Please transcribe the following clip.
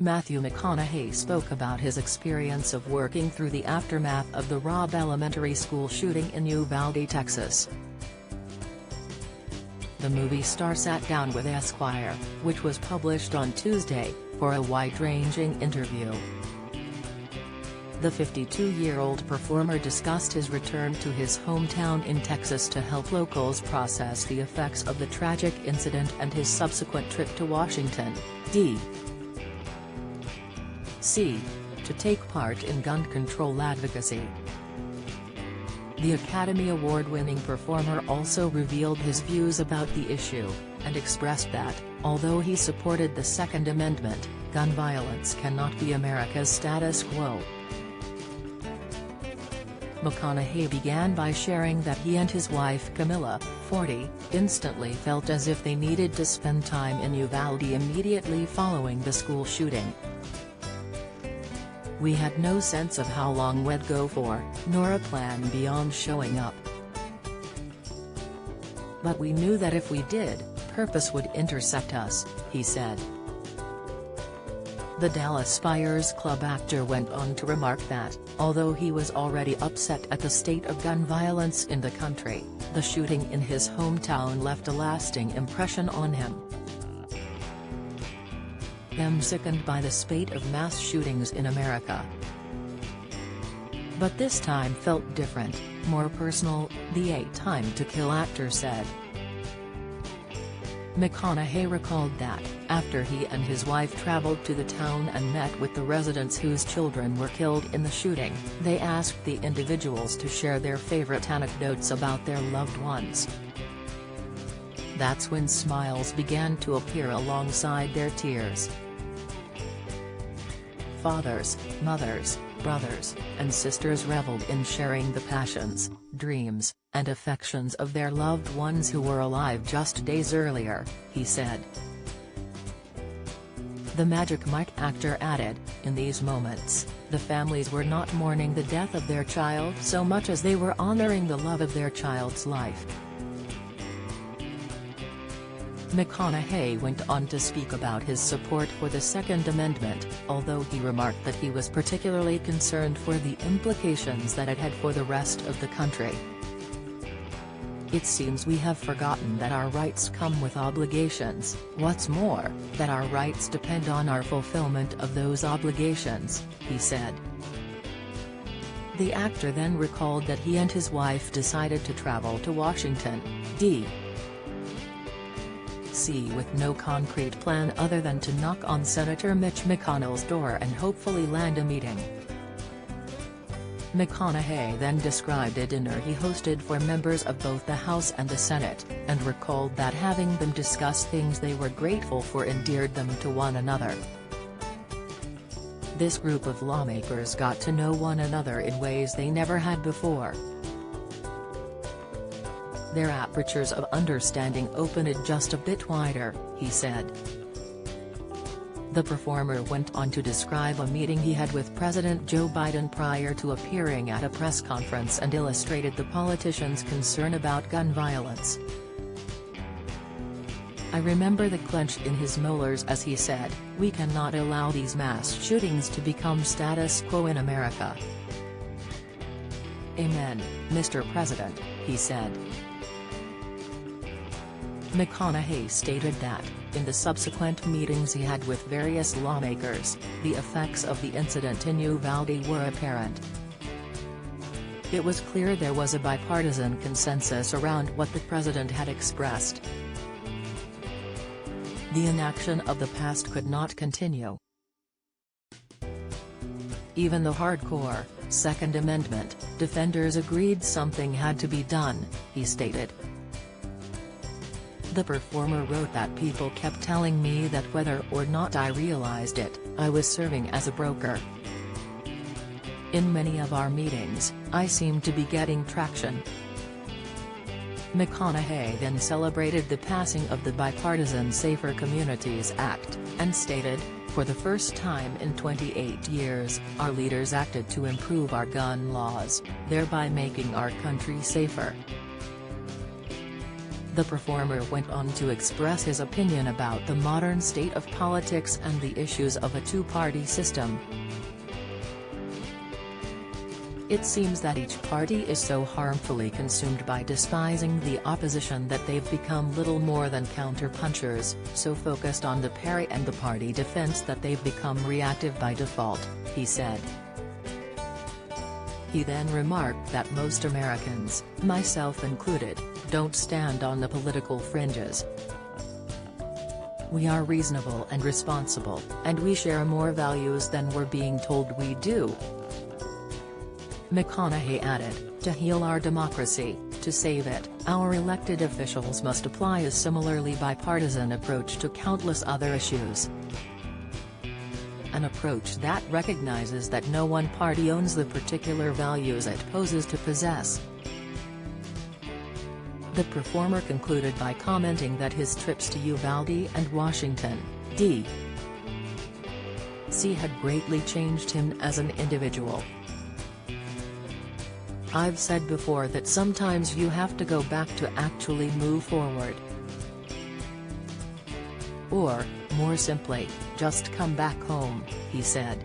Matthew McConaughey spoke about his experience of working through the aftermath of the Robb Elementary School shooting in Uvalde, Texas. The movie star sat down with Esquire, which was published on Tuesday, for a wide-ranging interview. The 52-year-old performer discussed his return to his hometown in Texas to help locals process the effects of the tragic incident and his subsequent trip to Washington, D.C. to take part in gun control advocacy. The Academy Award-winning performer also revealed his views about the issue, and expressed that, although he supported the Second Amendment, gun violence cannot be America's status quo. McConaughey began by sharing that he and his wife Camilla, 40, instantly felt as if they needed to spend time in Uvalde immediately following the school shooting. "We had no sense of how long we'd go for, nor a plan beyond showing up. But we knew that if we did, purpose would intersect us," he said. The Dallas Buyers Club actor went on to remark that, although he was already upset at the state of gun violence in the country, the shooting in his hometown left a lasting impression on him. "I'm sickened by the spate of mass shootings in America. But this time felt different, more personal," the 8 Time to Kill actor said. McConaughey recalled that, after he and his wife traveled to the town and met with the residents whose children were killed in the shooting, they asked the individuals to share their favorite anecdotes about their loved ones. That's when smiles began to appear alongside their tears. Fathers, mothers, brothers, and sisters reveled in sharing the passions, dreams, and affections of their loved ones who were alive just days earlier, he said. The Magic Mike actor added, "In these moments, the families were not mourning the death of their child so much as they were honoring the love of their child's life." McConaughey went on to speak about his support for the Second Amendment, although he remarked that he was particularly concerned for the implications that it had for the rest of the country. "It seems we have forgotten that our rights come with obligations, what's more, that our rights depend on our fulfillment of those obligations," he said. The actor then recalled that he and his wife decided to travel to Washington, D.C. with no concrete plan other than to knock on Senator Mitch McConnell's door and hopefully land a meeting. McConaughey then described a dinner he hosted for members of both the House and the Senate, and recalled that having them discuss things they were grateful for endeared them to one another. "This group of lawmakers got to know one another in ways they never had before. Their apertures of understanding opened just a bit wider," he said. The performer went on to describe a meeting he had with President Joe Biden prior to appearing at a press conference and illustrated the politician's concern about gun violence. "I remember the clench in his molars as he said, 'We cannot allow these mass shootings to become status quo in America.' Amen, Mr. President," he said. McConaughey stated that, in the subsequent meetings he had with various lawmakers, the effects of the incident in Uvalde were apparent. "It was clear there was a bipartisan consensus around what the president had expressed. The inaction of the past could not continue. Even the hardcore, Second Amendment, defenders agreed something had to be done," he stated. The performer wrote that people kept telling me that whether or not I realized it, I was serving as a broker. In many of our meetings, I seemed to be getting traction." McConaughey then celebrated the passing of the bipartisan Safer Communities Act, and stated, "For the first time in 28 years, our leaders acted to improve our gun laws, thereby making our country safer." The performer went on to express his opinion about the modern state of politics and the issues of a two-party system. It seems that each party is so harmfully consumed by despising the opposition that they've become little more than counterpunchers, so focused on the parry and the party defense that they've become reactive by default, he said. He then remarked that most Americans, myself included, don't stand on the political fringes. We are reasonable and responsible, and we share more values than we're being told we do. McConaughey added, to heal our democracy, to save it, our elected officials must apply a similarly bipartisan approach to countless other issues. An approach that recognizes that no one party owns the particular values it poses to possess. The performer concluded by commenting that his trips to Uvalde and Washington, D.C. had greatly changed him as an individual. I've said before that sometimes you have to go back to actually move forward. Or, more simply, just come back home, he said.